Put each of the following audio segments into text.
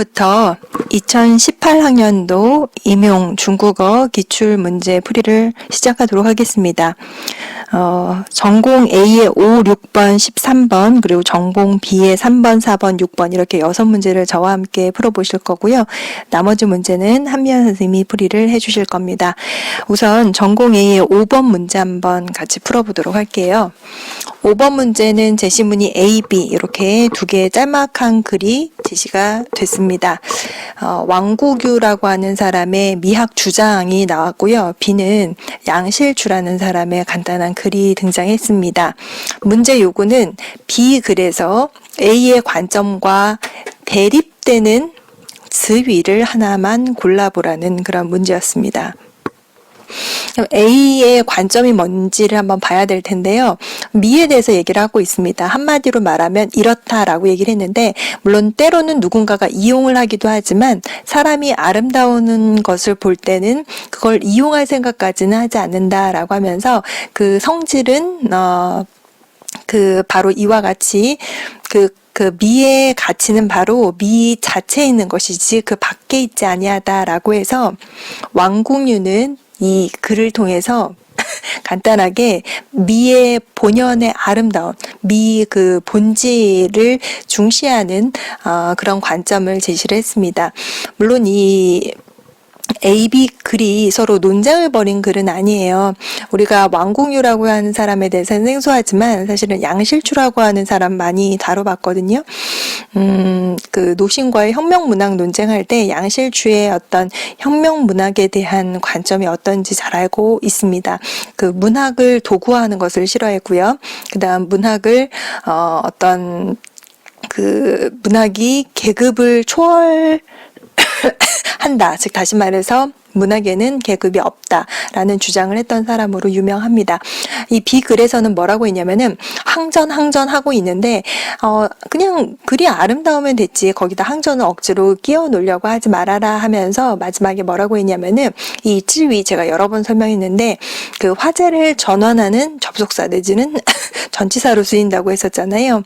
이제부터 2018학년도 임용 중국어 기출문제 풀이를 시작하도록 하겠습니다. 전공 A의 5, 6번, 13번, 그리고 전공 B의 3번, 4번, 6번 이렇게 6문제를 저와 함께 풀어보실 거고요. 나머지 문제는 한미연 선생님이 풀이를 해주실 겁니다. 우선 전공 A의 5번 문제 한번 같이 풀어보도록 할게요. 5번 문제는 제시문이 A, B 이렇게 두 개의 짤막한 글이 제시가 됐습니다. 왕국유라고 하는 사람의 미학 주장이 나왔고요. B는 양실추라는 사람의 간단한 글이 등장했습니다. 문제 요구는 B 글에서 A의 관점과 대립되는 즈위를 하나만 골라보라는 그런 문제였습니다. A의 관점이 뭔지를 한번 봐야 될 텐데요. 미에 대해서 얘기를 하고 있습니다. 한마디로 말하면 이렇다라고 얘기를 했는데, 물론 때로는 누군가가 이용을 하기도 하지만 사람이 아름다운 것을 볼 때는 그걸 이용할 생각까지는 하지 않는다라고 하면서 그 성질은 바로 이와 같이 그 미의 가치는 바로 미 자체에 있는 것이지 그 밖에 있지 아니하다라고 해서 왕국유는 이 글을 통해서 간단하게 미의 본연의 아름다운 미 그 본질을 중시하는 그런 관점을 제시를 했습니다. 물론 이 A, B 글이 서로 논쟁을 벌인 글은 아니에요. 우리가 왕국유라고 하는 사람에 대해서는 생소하지만 사실은 양실추라고 하는 사람 많이 다뤄봤거든요. 그 노신과의 혁명문학 논쟁할 때 양실추의 어떤 혁명문학에 대한 관점이 어떤지 잘 알고 있습니다. 그 문학을 도구화하는 것을 싫어했고요. 그 다음 문학을 어떤 그 문학이 계급을 한다. 즉 다시 말해서 문학에는 계급이 없다라는 주장을 했던 사람으로 유명합니다. 이 비글에서는 뭐라고 했냐면은 항전하고 있는데 그냥 글이 아름다우면 됐지 거기다 항전을 억지로 끼워 놓으려고 하지 말아라 하면서 마지막에 뭐라고 했냐면은 이 찌위 제가 여러 번 설명했는데 그 화제를 전환하는 접속사 내지는 전치사로 쓰인다고 했었잖아요.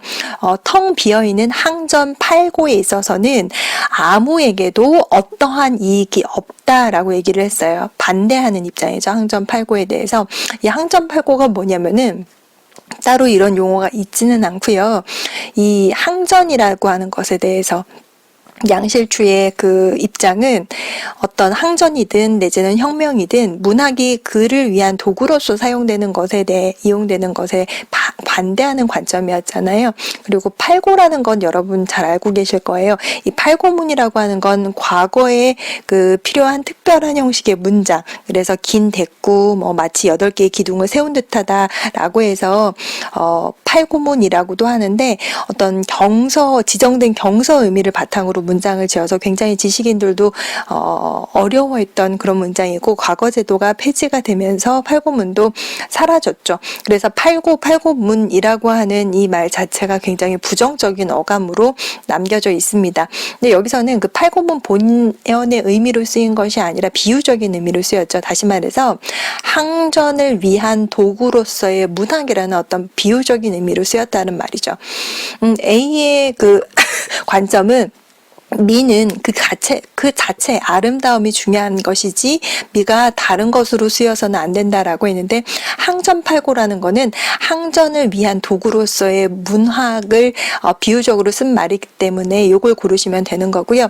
텅 비어있는 항전 8고에 있어서는 아무에게도 어떠한 이익이 없다라고 얘기를 했어요. 반대하는 입장이죠. 항전 8고에 대해서. 이 항전 8고가 뭐냐면은 따로 이런 용어가 있지는 않고요. 이 항전이라고 하는 것에 대해서 양실추의 그 입장은 어떤 항전이든 내지는 혁명이든 문학이 글을 위한 도구로서 사용되는 것에 대해 이용되는 것에 반대하는 관점이었잖아요. 그리고 팔고라는 건 여러분 잘 알고 계실 거예요. 이 팔고문이라고 하는 건 과거에 그 필요한 특별한 형식의 문장, 그래서 긴 대꾸 뭐 마치 8개의 기둥을 세운 듯하다라고 해서 팔고문이라고도 하는데 어떤 지정된 경서 의미를 바탕으로 문장을 지어서 굉장히 지식인들도 어려워했던 그런 문장이고 과거 제도가 폐지가 되면서 팔고문도 사라졌죠. 그래서 팔고문이라고 하는 이 말 자체가 굉장히 부정적인 어감으로 남겨져 있습니다. 근데 여기서는 그 팔고문 본연의 의미로 쓰인 것이 아니라 비유적인 의미로 쓰였죠. 다시 말해서 항전을 위한 도구로서의 문학이라는 어떤 비유적인 의미로 쓰였다는 말이죠. A의 그 관점은 미는 그 자체 아름다움이 중요한 것이지 미가 다른 것으로 쓰여서는 안 된다라고 했는데 항전팔고라는 거는 항전을 위한 도구로서의 문학을 비유적으로 쓴 말이기 때문에 이걸 고르시면 되는 거고요.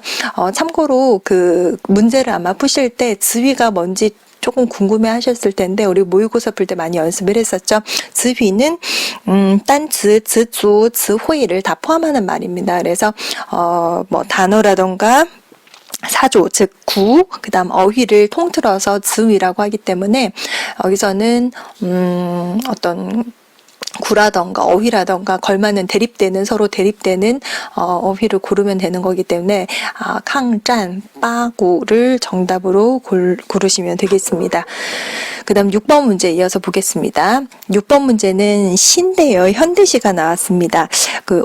참고로 그 문제를 아마 푸실 때 즈위가 뭔지 조금 궁금해 하셨을 텐데 우리 모의고사 풀 때 많이 연습을 했었죠. 즈위는 딴즈, 즈주, 즈회를 다 포함하는 말입니다. 그래서 뭐 단어라던가 사조, 즉 구, 그 다음 어휘를 통틀어서 즈위라고 하기 때문에 여기서는 어떤 구라던가 어휘라던가 걸맞는 서로 대립되는 어휘를 고르면 되는 거기 때문에抗战, 빠구를 정답으로 고르시면 되겠습니다. 그 다음 6번 문제 이어서 보겠습니다. 6번 문제는 시인데요. 현대시가 나왔습니다. 그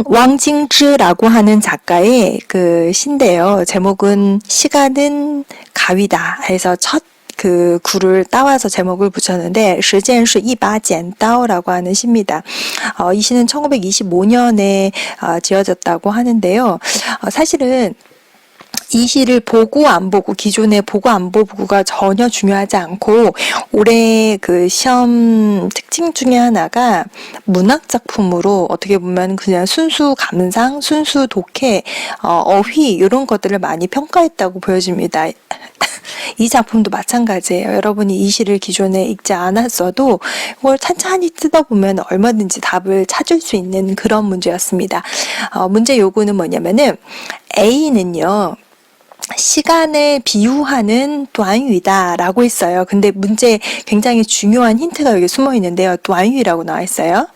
왕징즈라고 하는 작가의 그 시인데요. 제목은 시간은 가위다 해서 첫 그 구를 따와서 제목을 붙였는데 时间是一把剪刀라고 하는 시입니다. 이 시는 1925년에 지어졌다고 하는데요. 사실은 이 시를 보고 안 보고 기존의 보고 안 보고가 전혀 중요하지 않고 올해 그 시험 특징 중에 하나가 문학 작품으로 어떻게 보면 그냥 순수 감상, 순수 독해, 어휘 이런 것들을 많이 평가했다고 보여집니다. 이 작품도 마찬가지예요. 여러분이 이 시를 기존에 읽지 않았어도 이걸 찬찬히 뜯어보면 얼마든지 답을 찾을 수 있는 그런 문제였습니다. 문제 요구는 뭐냐면은 A는요. 시간을 비유하는短语다 라고 했어요. 근데 문제에 굉장히 중요한 힌트가 여기 숨어 있는데요. 短语라고 나와 있어요.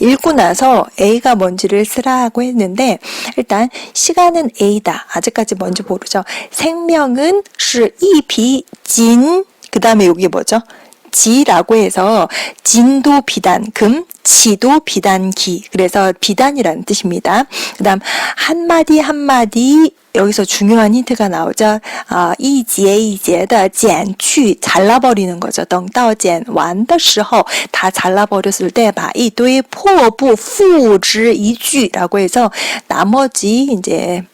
읽고 나서 A가 뭔지를 쓰라고 했는데 일단 시간은 A다. 아직까지 뭔지 모르죠. 생명은 是一匹진 그 다음에 여기 뭐죠? 지라고 해서 진도 비단, 금, 지도 비단기. 그래서 비단이라는 뜻입니다. 그 다음 한마디 한마디 여기서 중요한 힌트가 나오죠. 이节一节的剪去 잘라버리는 거죠. 等到剪完的时候 다 잘라버렸을 때把一堆破布付之一炬라고 해서 나머지 이제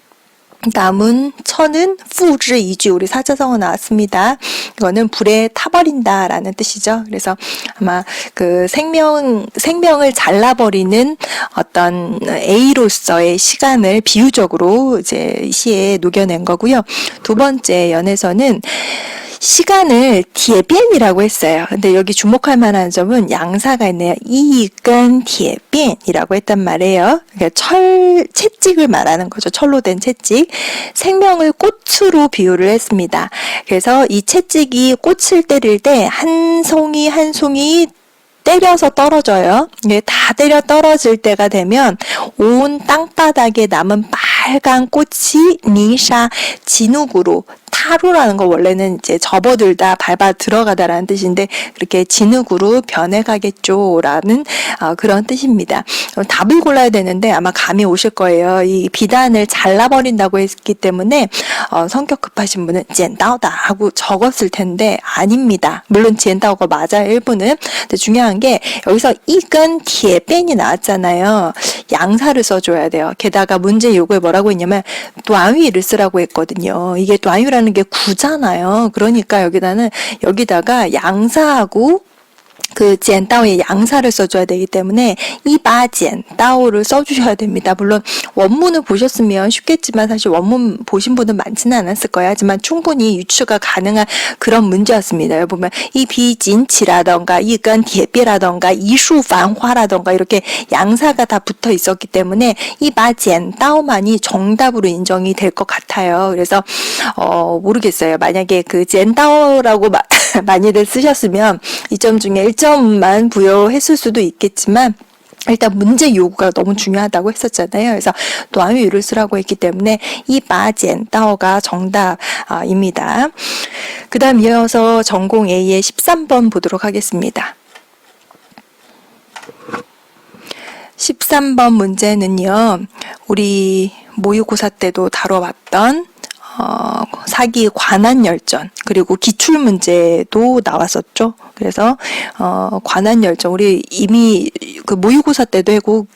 남은 천은 후지 이주 우리 사자성어 나왔습니다. 이거는 불에 타버린다라는 뜻이죠. 그래서 아마 그 생명을 잘라버리는 어떤 A로서의 시간을 비유적으로 이제 시에 녹여낸 거고요. 두 번째 연에서는 시간을 티에변이라고 했어요. 근데 여기 주목할 만한 점은 양사가 있네요. 이건 티에변이라고 했단 말이에요. 그러니까 채찍을 말하는 거죠. 철로 된 채찍. 생명을 꽃으로 비유를 했습니다. 그래서 이 채찍이 꽃을 때릴 때 한 송이 한 송이 때려서 떨어져요. 이게 다 때려 떨어질 때가 되면 온 땅바닥에 남은 빨간 꽃이 니샤 진흙으로 타루라는 거 원래는 이제 접어들다 밟아 들어가다라는 뜻인데 그렇게 진흙으로 변해가겠죠라는 그런 뜻입니다. 답을 골라야 되는데 아마 감이 오실 거예요. 이 비단을 잘라버린다고 했기 때문에 성격 급하신 분은 젠다오다 하고 적었을 텐데 아닙니다. 물론 젠다오가 맞아요. 일부는. 근데 중요한 게 여기서 이건 티에벤이 나왔잖아요. 양사를 써줘야 돼요. 게다가 문제 요구에 뭐라고 했냐면 短语를 쓰라고 했거든요. 이게 短语라는 게 구잖아요. 그러니까 여기다가 양사하고 그 젠다오의 양사를 써줘야 되기 때문에 이바 젠다오를 써주셔야 됩니다. 물론 원문을 보셨으면 쉽겠지만 사실 원문 보신 분은 많지는 않았을 거예요. 하지만 충분히 유추가 가능한 그런 문제였습니다. 여기 보면 이 비진치라던가 이건 대비라던가 이수繁화라던가 이렇게 양사가 다 붙어 있었기 때문에 이바 젠다오만이 정답으로 인정이 될 것 같아요. 그래서 모르겠어요. 만약에 그 젠다오라고 많이들 쓰셨으면 이 점 중에 1점만 부여했을 수도 있겠지만 일단 문제 요구가 너무 중요하다고 했었잖아요. 그래서 短语를 쓰라고 했기 때문에 이바 젠다오가 정답입니다. 그 다음 이어서 전공 A의 13번 보도록 하겠습니다. 13번 문제는요. 우리 모의고사 때도 다뤄봤던 사기 관한열전 그리고 기출문제도 나왔었죠. 그래서 관한열전 우리 이미 그 모의고사 때도 했고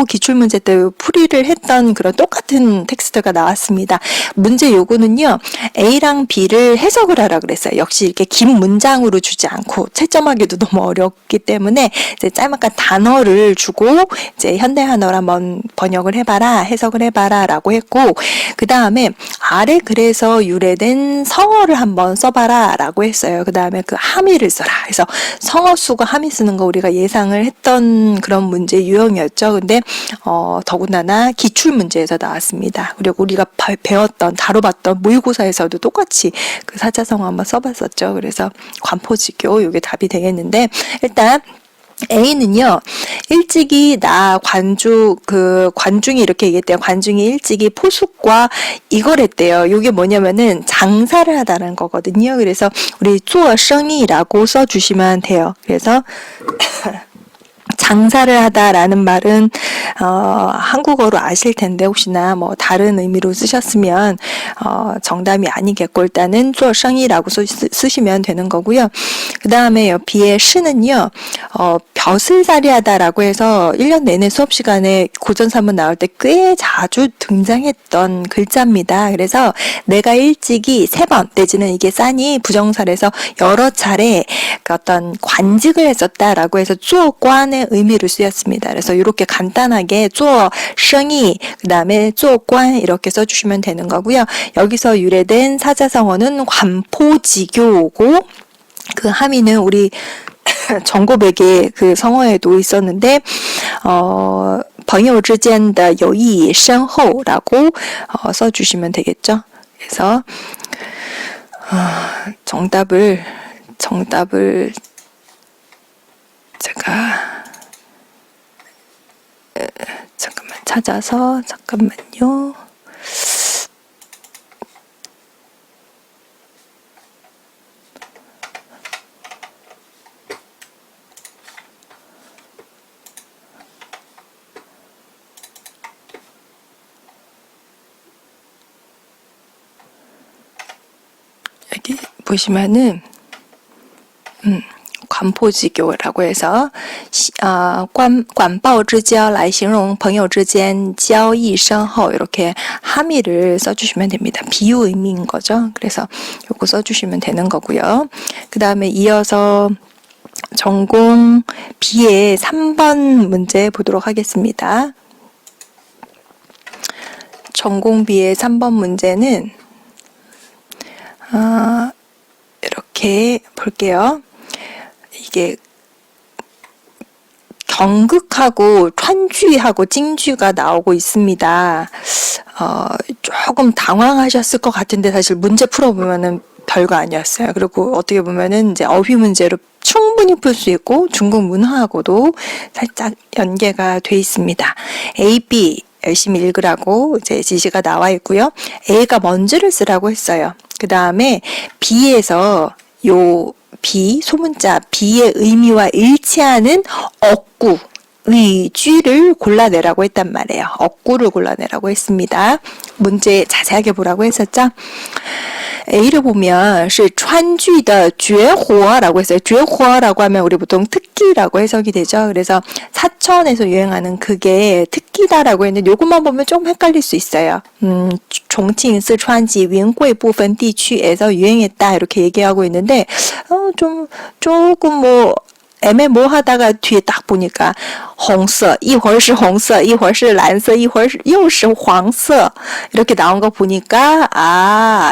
기출문제 때 풀이를 했던 그런 똑같은 텍스트가 나왔습니다. 문제 요구는요. A랑 B를 해석을 하라 그랬어요. 역시 이렇게 긴 문장으로 주지 않고 채점하기도 너무 어렵기 때문에 이제 짤막한 단어를 주고 이제 현대한어로 한번 번역을 해봐라 해석을 해봐라라고 했고 그 다음에 아래 글에서 유래된 성어를 한번 써봐라 라고 했어요. 그 다음에 그 함의를 써라. 그래서 성어 쓰고 함의 쓰는 거 우리가 예상을 했던 그런 문제 유형이었죠. 근데 더군다나 기출 문제에서 나왔습니다. 그리고 우리가 배웠던 다뤄봤던 모의고사에서도 똑같이 그 사자성어 한번 써봤었죠. 그래서 관포지교 이게 답이 되겠는데 일단 A는요, 일찍이 관중이 이렇게 얘기했대요. 관중이 일찍이 포숙과 이걸 했대요. 이게 뭐냐면은 장사를 하다는 거거든요. 그래서 우리 做生意라고 써주시면 돼요. 그래서 장사를 하다라는 말은 한국어로 아실 텐데 혹시나 뭐 다른 의미로 쓰셨으면 정답이 아니겠고 일단은 做生意라고 쓰시면 되는 거고요. 그 다음에 B의 시는요. 벼슬살이하다라고 해서 1년 내내 수업 시간에 고전산문 나올 때 꽤 자주 등장했던 글자입니다. 그래서 내가 일찍이 3번 내지는 이게 싼이 부정사에서 여러 차례 그 어떤 관직을 했었다라고 해서 做官의 의미로 쓰였습니다. 그래서 이렇게 간단하게 做生意 그다음에 做官 이렇게 써주시면 되는 거고요. 여기서 유래된 사자성어는 관포지교고 그 함의는 우리 정고백의 그 성어에도 있었는데 朋友之间的友谊深厚라고 써주시면 되겠죠. 그래서 정답을 제가 잠깐만 찾아서 잠깐만요. 여기 보시면은 관포지교라고 해서 管报之交来形容朋友之间交易深厚 이렇게 함의를 써주시면 됩니다. 비유 의미인 거죠. 그래서 요거 써주시면 되는 거고요. 그 다음에 이어서 전공 B의 3번 문제 보도록 하겠습니다. 전공 B의 3번 문제는 이렇게 볼게요. 이게 경극하고川剧하고 징쥐가 나오고 있습니다. 조금 당황하셨을 것 같은데 사실 문제 풀어보면은 별거 아니었어요. 그리고 어떻게 보면은 이제 어휘 문제로 충분히 풀 수 있고 중국 문화하고도 살짝 연계가 돼 있습니다. A, B 열심히 읽으라고 이제 지시가 나와 있고요. A가 먼지를 쓰라고 했어요. 그 다음에 B에서 요 B, 소문자 B의 의미와 일치하는 어구, 의쥐를 골라내라고 했단 말이에요. 어구를 골라내라고 했습니다. 문제 자세하게 보라고 했었죠. A를 보면 是川剧的绝活라고 했어요. 绝活라고 하면 우리 보통 특기라고 해석이 되죠. 그래서 사천에서 유행하는 그게 특기다라고 했는데 요것만 보면 좀 헷갈릴 수 있어요. 종칭, 쓰촨지, 윈구이 부분 地区에서 유행했다 이렇게 얘기하고 있는데 조금 뭐 애매모호하다가 뒤에 딱 보니까 红色一会儿是红色一会儿是蓝色一会儿又是黄色 이렇게 나온 거 보니까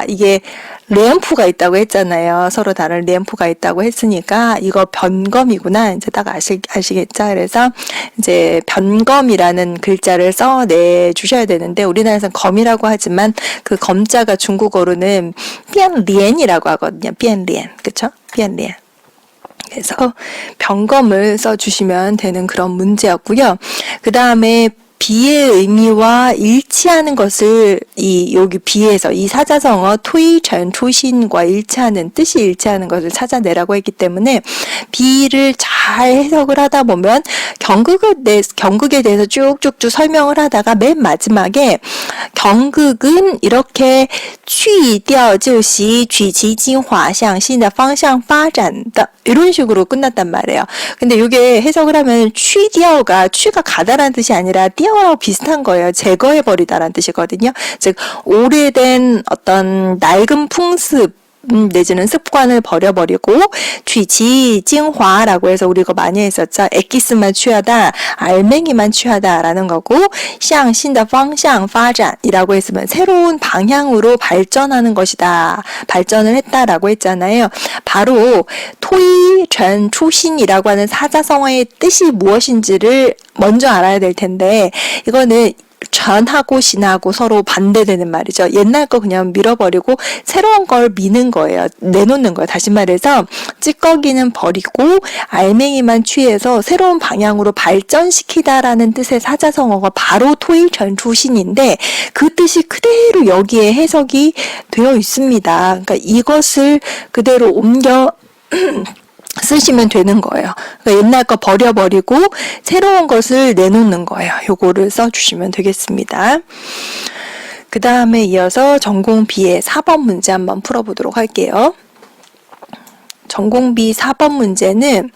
이게 램프가 있다고 했잖아요. 서로 다른 램프가 있다고 했으니까 이거 변검이구나 이제 딱 아시겠죠? 그래서 이제 변검이라는 글자를 써내 주셔야 되는데 우리나라에서는 검이라고 하지만 그 검자가 중국어로는 变脸이라고 하거든요. 变脸 그쵸? 变脸 그래서 변검을 써주시면 되는 그런 문제였고요. 그 다음에 B의 의미와 일치하는 것을 여기 B에서 이 사자성어 토이전 초신과 일치하는 뜻이 일치하는 것을 찾아내라고 했기 때문에 B를 잘 해석을 하다 보면 경극에 대해서 쭉쭉쭉 설명을 하다가 맨 마지막에 경극은 이렇게 去掉就习取其精华向新的方向发展的 이런 식으로 끝났단 말이에요. 근데 이게 해석을 하면 去掉가 취가 가다라는 뜻이 아니라 띄어하고 비슷한 거예요. 제거해버리다라는 뜻이거든요. 즉 오래된 어떤 낡은 풍습 내지는 습관을 버려버리고 취지 징화라고 해서 우리 이거 많이 했었죠. 엑기스만 취하다, 알맹이만 취하다라는 거고 向新的方向发展이라고 했으면 새로운 방향으로 발전하는 것이다. 발전을 했다라고 했잖아요. 바로 토이전 초신이라고 하는 사자성어의 뜻이 무엇인지를 먼저 알아야 될 텐데 이거는 전하고 신하고 서로 반대되는 말이죠. 옛날 거 그냥 밀어버리고 새로운 걸 미는 거예요. 내놓는 거예요. 다시 말해서 찌꺼기는 버리고 알맹이만 취해서 새로운 방향으로 발전시키다라는 뜻의 사자성어가 바로 토이전초신인데 그 뜻이 그대로 여기에 해석이 되어 있습니다. 그러니까 이것을 그대로 옮겨 쓰시면 되는 거예요. 그러니까 옛날 거 버려버리고 새로운 것을 내놓는 거예요. 요거를 써주시면 되겠습니다. 그 다음에 이어서 전공 B의 4번 문제 한번 풀어보도록 할게요. 전공비 4번 문제는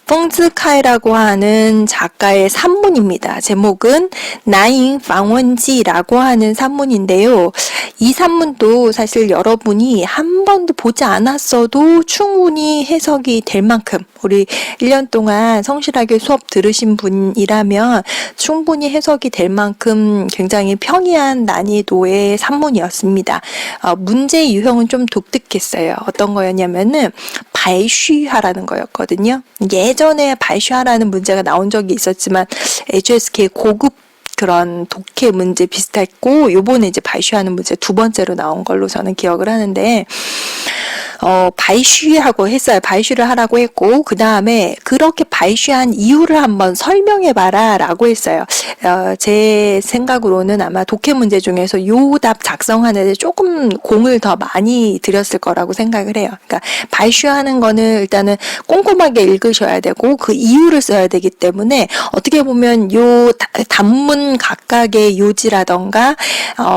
펑즈카이라고 하는 작가의 산문입니다. 제목은 나잉 방원지라고 하는 산문인데요. 이 산문도 사실 여러분이 한 번도 보지 않았어도 충분히 해석이 될 만큼 우리 1년 동안 성실하게 수업 들으신 분이라면 충분히 해석이 될 만큼 굉장히 평이한 난이도의 산문이었습니다. 문제 유형은 좀 독특했어요. 어떤 거였냐면은 발쉬하라는 거였거든요. 예전에 발쉬하라는 문제가 나온 적이 있었지만 HSK 고급 그런 독해 문제 비슷했고 요번에 이제 발쉬하는 문제 두 번째로 나온 걸로 저는 기억을 하는데 발쉬하고 했어요. 발쉬를 하라고 했고 그 다음에 그렇게 발쉬한 이유를 한번 설명해봐라 라고 했어요. 제 생각으로는 아마 독해 문제 중에서 요 답 작성하는데 조금 공을 더 많이 들였을 거라고 생각을 해요. 그러니까 발쉬하는 거는 일단은 꼼꼼하게 읽으셔야 되고 그 이유를 써야 되기 때문에 어떻게 보면 요 단문 각각의 요지라던가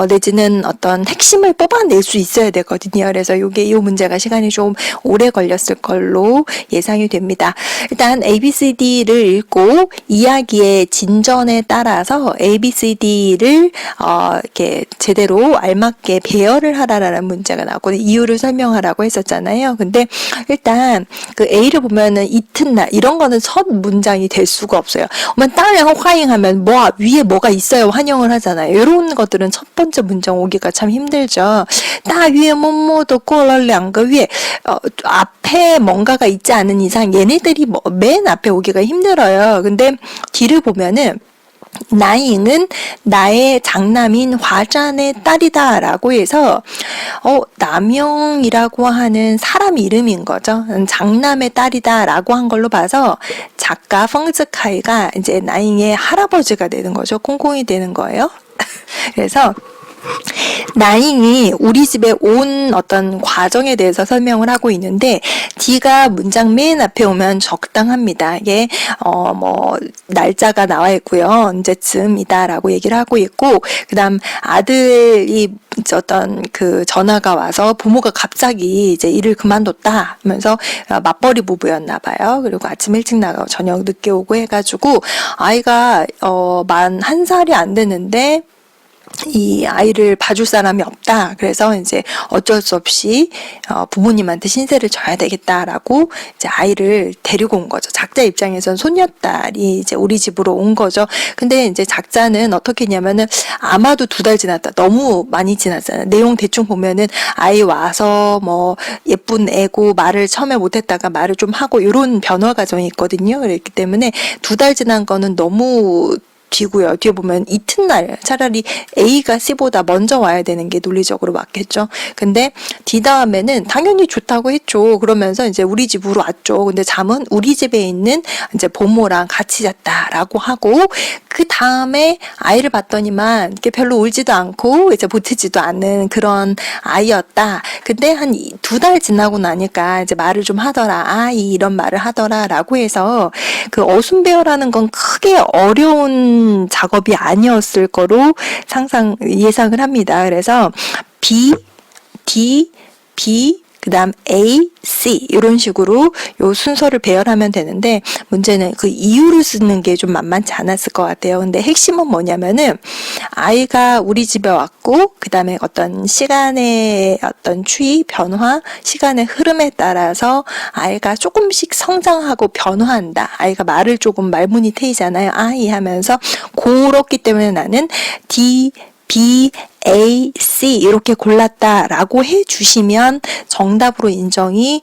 내지는 어떤 핵심을 뽑아낼 수 있어야 되거든요. 그래서 이 문제가 시간이 좀 오래 걸렸을 걸로 예상이 됩니다. 일단 ABCD를 읽고 이야기의 진전에 따라서 ABCD를 이렇게 제대로 알맞게 배열을 하라라는 문제가 나왔고 이유를 설명하라고 했었잖아요. 근데 일단 그 A를 보면은 이튿날 이런 거는 첫 문장이 될 수가 없어요. 따량 화잉하면 위에 뭐가 있어요 환영을 하잖아요. 이런 것들은 첫 번째 문장 오기가 참 힘들죠. 大约뭐뭐도 过了2个月 앞에 뭔가가 있지 않은 이상 얘네들이 맨 앞에 오기가 힘들어요. 근데 뒤를 보면은 나잉은 나의 장남인 화잔의 딸이다 라고 해서 남영이라고 하는 사람 이름인 거죠. 장남의 딸이다 라고 한 걸로 봐서 작가 펑즈카이가 이제 나잉의 할아버지가 되는 거죠. 콩콩이 되는 거예요. 그래서 나잉이 우리 집에 온 어떤 과정에 대해서 설명을 하고 있는데 D가 문장 맨 앞에 오면 적당합니다. 이게 날짜가 나와 있고요. 언제쯤이다라고 얘기를 하고 있고 그다음 아들이 어떤 그 전화가 와서 부모가 갑자기 이제 일을 그만뒀다 하면서 맞벌이 부부였나 봐요. 그리고 아침 일찍 나가고 저녁 늦게 오고 해가지고 아이가 만 1살이 안 됐는데 이 아이를 봐줄 사람이 없다. 그래서 이제 어쩔 수 없이 부모님한테 신세를 져야 되겠다라고 이제 아이를 데리고 온 거죠. 작자 입장에선 손녀딸이 이제 우리 집으로 온 거죠. 근데 이제 작자는 어떻게 했냐면은 아마도 2달 지났다. 너무 많이 지났잖아요. 내용 대충 보면은 아이 와서 예쁜 애고 말을 처음에 못했다가 말을 좀 하고 이런 변화 과정이 있거든요. 그렇기 때문에 2달 지난 거는 너무 뒤고요. 뒤에 보면 이튿날 차라리 A가 C보다 먼저 와야 되는 게 논리적으로 맞겠죠. 근데 D 다음에는 당연히 좋다고 했죠. 그러면서 이제 우리 집으로 왔죠. 근데 잠은 우리 집에 있는 이제 보모랑 같이 잤다라고 하고 그 다음에 아이를 봤더니만 이게 별로 울지도 않고 이제 보태지도 않는 그런 아이였다. 근데 한 2달 지나고 나니까 이제 말을 좀 하더라. 이런 말을 하더라라고 해서 그 어순배열하는 건 크게 어려운 작업이 아니었을 거로 예상을 합니다. 그래서 B, D, B, 그 다음 A, C 이런 식으로 요 순서를 배열하면 되는데 문제는 그 이유를 쓰는 게 좀 만만치 않았을 것 같아요. 근데 핵심은 뭐냐면은 아이가 우리 집에 왔고 그 다음에 어떤 시간의 어떤 추이, 변화, 시간의 흐름에 따라서 아이가 조금씩 성장하고 변화한다. 아이가 말을 조금 말문이 트이잖아요. 아이 하면서 그렇기 때문에 나는 D, B, A, C 이렇게 골랐다라고 해주시면 정답으로 인정이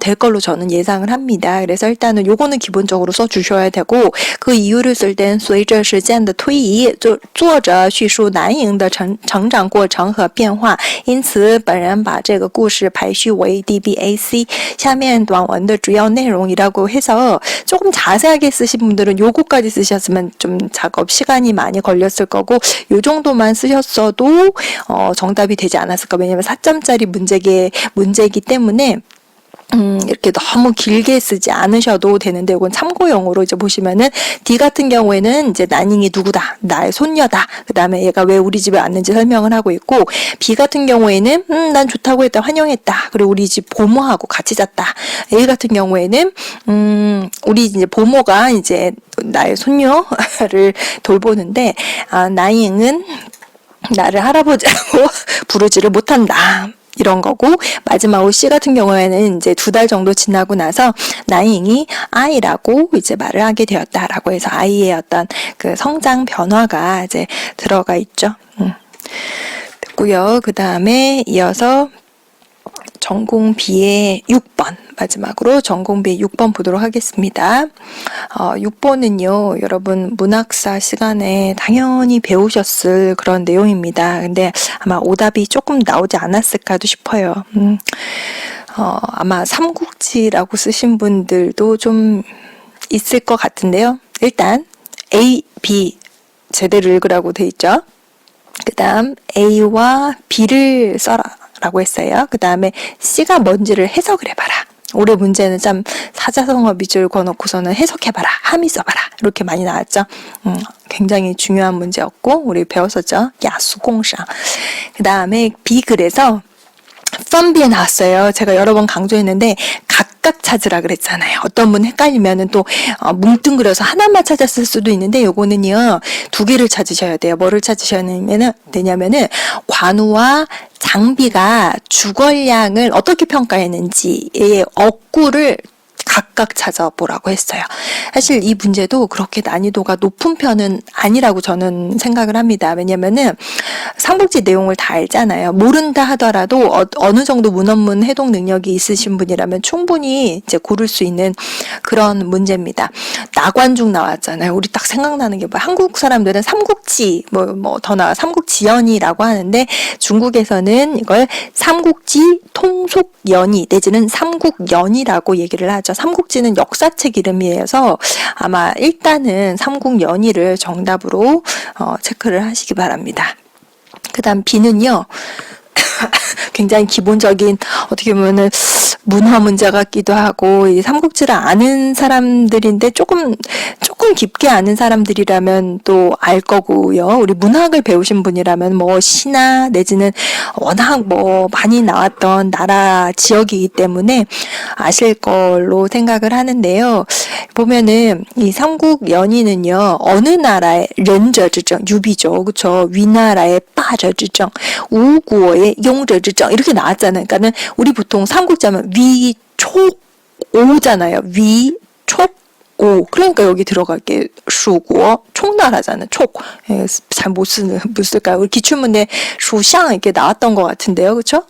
될 걸로 저는 예상을 합니다. 그래서 일단은 요거는 기본적으로 써주셔야 되고 그 이유를 쓸 땐随着时间的推移作者叙述南营的成长过程和变化因此本人把这个故事排序为 D, B, A, C 下面短文的主要内容이라고 해서 조금 자세하게 쓰신 분들은 요거까지 쓰셨으면 좀 작업 시간이 많이 걸렸을 거고 요 정도만 쓰셨어도 정답이 되지 않았을까. 왜냐면 4점짜리 문제이기 때문에 이렇게 너무 길게 쓰지 않으셔도 되는데 이건 참고용으로 이제 보시면은 D 같은 경우에는 이제 난잉이 누구다, 나의 손녀다, 그 다음에 얘가 왜 우리 집에 왔는지 설명을 하고 있고, B 같은 경우에는 난 좋다고 했다, 환영했다, 그리고 우리 집 보모하고 같이 잤다. A 같은 경우에는 우리 이제 보모가 이제 나의 손녀를 돌보는데, 나잉은 나를 할아버지라고 부르지를 못한다. 이런 거고, 마지막으로 C 같은 경우에는 이제 2달 정도 지나고 나서 나잉이 I라고 이제 말을 하게 되었다라고 해서 아이의 어떤 그 성장 변화가 이제 들어가 있죠. 됐고요. 그 다음에 이어서 전공 B의 6번, 마지막으로 전공 B의 6번 보도록 하겠습니다. 6번은요, 여러분 문학사 시간에 당연히 배우셨을 그런 내용입니다. 근데 아마 오답이 조금 나오지 않았을까도 싶어요. 아마 삼국지라고 쓰신 분들도 좀 있을 것 같은데요. 일단 A, B 제대로 읽으라고 돼 있죠. 그 다음 A와 B를 써라 라고 했어요. 그 다음에 C가 뭔지를 해석을 해봐라. 올해 문제는 참 사자성어 밑줄 그어놓고서는 해석해봐라, 함의 써봐라 이렇게 많이 나왔죠. 굉장히 중요한 문제였고 우리 배웠었죠. 야수공상. 그 다음에 비글에서 펀비에 나왔어요. 제가 여러 번 강조했는데 각각 찾으라 그랬잖아요. 어떤 분 헷갈리면은 또 뭉뚱그려서 하나만 찾았을 수도 있는데 요거는요 2개를 찾으셔야 돼요. 뭐를 찾으셔야 되냐면은 관우와 장비가 주걸량을 어떻게 평가했는지의 어구를 각각 찾아보라고 했어요. 사실 이 문제도 그렇게 난이도가 높은 편은 아니라고 저는 생각을 합니다. 왜냐면은 삼국지 내용을 다 알잖아요. 모른다 하더라도 어느 정도 문언문 해독 능력이 있으신 분이라면 충분히 이제 고를 수 있는 그런 문제입니다. 나관중 나왔잖아요. 우리 딱 생각나는 게 뭐 한국 사람들은 삼국지 뭐 더 나아 삼국지연이라고 하는데 중국에서는 이걸 삼국지 통속연이 내지는 삼국연이라고 얘기를 하죠. 삼국지는 역사책 이름이어서 아마 일단은 삼국연의를 정답으로 체크를 하시기 바랍니다. 그 다음 B는요. 굉장히 기본적인 어떻게 보면은 문화 문제 같기도 하고 이 삼국지를 아는 사람들인데 조금 깊게 아는 사람들이라면 또 알 거고요. 우리 문학을 배우신 분이라면 뭐 시나 내지는 워낙 뭐 많이 나왔던 나라 지역이기 때문에 아실 걸로 생각을 하는데요. 보면은 이 삼국 연의는요 어느 나라의 렌저지정 유비죠, 그렇죠? 위나라의 빠저지정, 우국의 용저지정 이렇게 나왔잖아요. 그러니까는 우리 보통 삼국지하면 위촉오잖아요. 위촉 오, 그러니까 여기 들어갈게 蜀고 총나라잖아요. 촉. 잘 못 쓸까요? 우리 기출문에 蜀샹 이렇게 나왔던 것 같은데요, 그렇죠?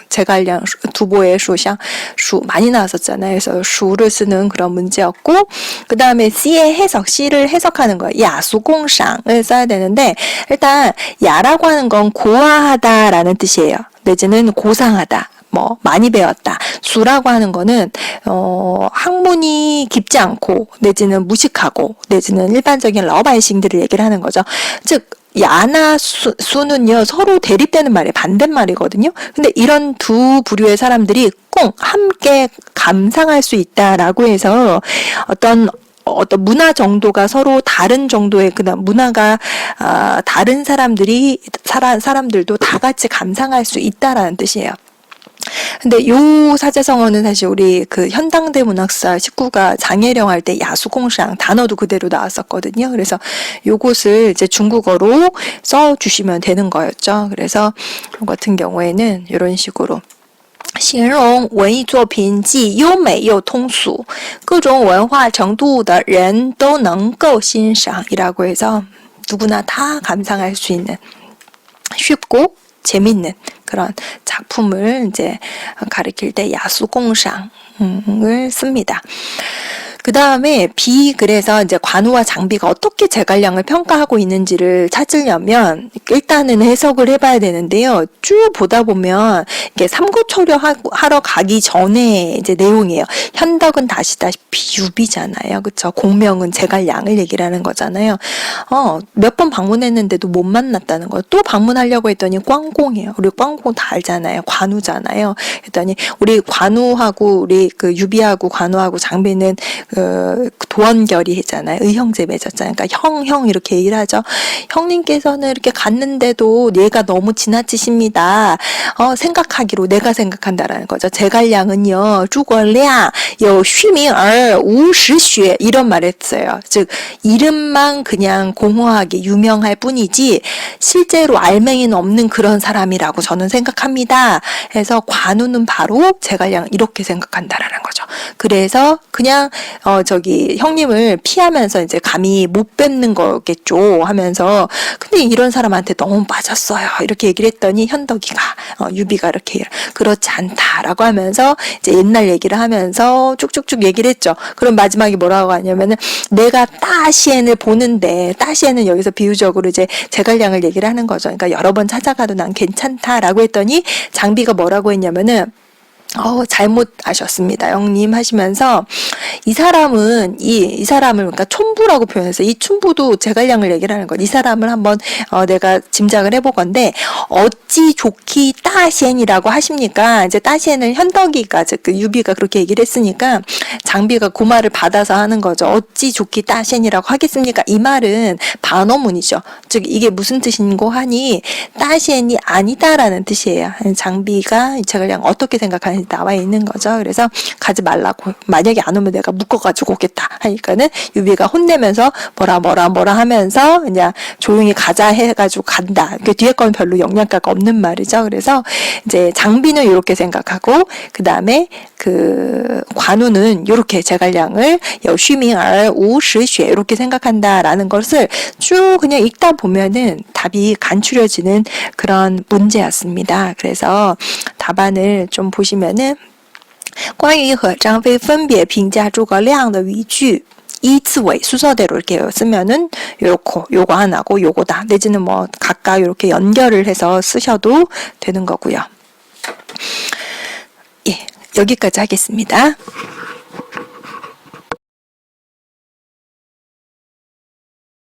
제갈량 두보의 蜀샹 蜀 많이 나왔었잖아요. 그래서 蜀를 쓰는 그런 문제였고, 그 다음에 C의 해석, C를 해석하는 거예요. 야수공상을 써야 되는데 일단 야라고 하는 건 고아하다라는 뜻이에요. 내지는 고상하다. 뭐 많이 배웠다. 수라고 하는 거는 학문이 깊지 않고 내지는 무식하고 내지는 일반적인 러바이싱들을 얘기를 하는 거죠. 즉 야나 수는요 서로 대립되는 말이에요. 반대말이거든요. 근데 이런 두 부류의 사람들이 꼭 함께 감상할 수 있다라고 해서 어떤 문화 정도가 서로 다른 정도의 그다음 문화가 다른 사람들도 다 같이 감상할 수 있다라는 뜻이에요. 근데 요 사자성어는 사실 우리 그 현당대 문학사 19가 장혜령 할 때 야수공상 단어도 그대로 나왔었거든요. 그래서 요것을 이제 중국어로 써 주시면 되는 거였죠. 그래서 요 같은 경우에는 이런 식으로 形容文艺作品既优美又通俗，各种文化程度的人都能够欣赏이라고 해서 누구나 다 감상할 수 있는 쉽고 재밌는 그런 작품을 이제 가리킬 때 야수공상을 씁니다. 그 다음에 비글에서 이제 관우와 장비가 어떻게 제갈량을 평가하고 있는지를 찾으려면 일단은 해석을 해봐야 되는데요. 쭉 보다 보면 이게 삼고초려하러 가기 전에 이제 내용이에요. 현덕은 다시다시피 유비잖아요. 그쵸? 공명은 제갈량을 얘기를 하는 거잖아요. 몇 번 방문했는데도 못 만났다는 거예요. 또 방문하려고 했더니 꽝공이에요. 우리 꽝공 다 알잖아요. 관우잖아요. 했더니 우리 관우하고 우리 그 유비하고 관우하고 장비는 그 도원결이 했잖아요. 의형제 맺었잖아요. 그러니까 형 이렇게 얘기를 하죠. 형님께서는 이렇게 갔는데도 얘가 너무 지나치십니다. 생각하기로 내가 생각한다라는 거죠. 제갈량은요, 诸葛亮有虚名而无实学 이런 말했어요. 즉 이름만 그냥 공허하게 유명할 뿐이지 실제로 알맹이는 없는 그런 사람이라고 저는 생각합니다. 해서 관우는 바로 제갈량 이렇게 생각한다라는 거죠. 그래서 그냥 형님을 피하면서 이제 감히 못 뵙는 거겠죠 하면서 근데 이런 사람한테 너무 빠졌어요 이렇게 얘기를 했더니 현덕이가 유비가 이렇게 그렇지 않다라고 하면서 이제 옛날 얘기를 하면서 쭉쭉쭉 얘기를 했죠. 그럼 마지막에 뭐라고 하냐면은 내가 따시엔을 보는데 따시엔은 여기서 비유적으로 이제 제갈량을 얘기를 하는 거죠. 그러니까 여러 번 찾아가도 난 괜찮다라고 했더니 장비가 뭐라고 했냐면은 잘못 아셨습니다. 형님 하시면서 이 사람은 이 사람을 그러니까 촌부라고 표현해서 이 촌부도 제갈량을 얘기를 하는 거. 이 사람을 한번 내가 짐작을 해보건데 어찌 좋기 따시엔이라고 하십니까? 이제 따시엔은 현덕이가 즉 그 유비가 그렇게 얘기를 했으니까 장비가 그 말을 받아서 하는 거죠. 어찌 좋기 따시엔이라고 하겠습니까? 이 말은 반어문이죠. 즉 이게 무슨 뜻인고 하니 따시엔이 아니다라는 뜻이에요. 장비가 이 제갈량 어떻게 생각하는지 나와 있는 거죠. 그래서 가지 말라고. 만약에 안 오면 내가 묶어가지고 오겠다 하니까는 유비가 혼내면서 뭐라 하면서 그냥 조용히 가자 해가지고 간다. 그 뒤에 건 별로 영양가가 없는 말이죠. 그래서 이제 장비는 이렇게 생각하고 그 다음에 그 관우는 이렇게 제갈량을 여쉬밍알 우시쉐 이렇게 생각한다라는 것을 쭉 그냥 읽다 보면은 답이 간추려지는 그런 문제였습니다. 그래서 답안을 좀 보시면은 关于和张飞分别评价诸葛亮的语句 이 츠웨이 순서대로 이렇게 쓰면은 요거 하나고 요거다 내지는 뭐 각각 이렇게 연결을 해서 쓰셔도 되는 거고요. 예, 여기까지 하겠습니다.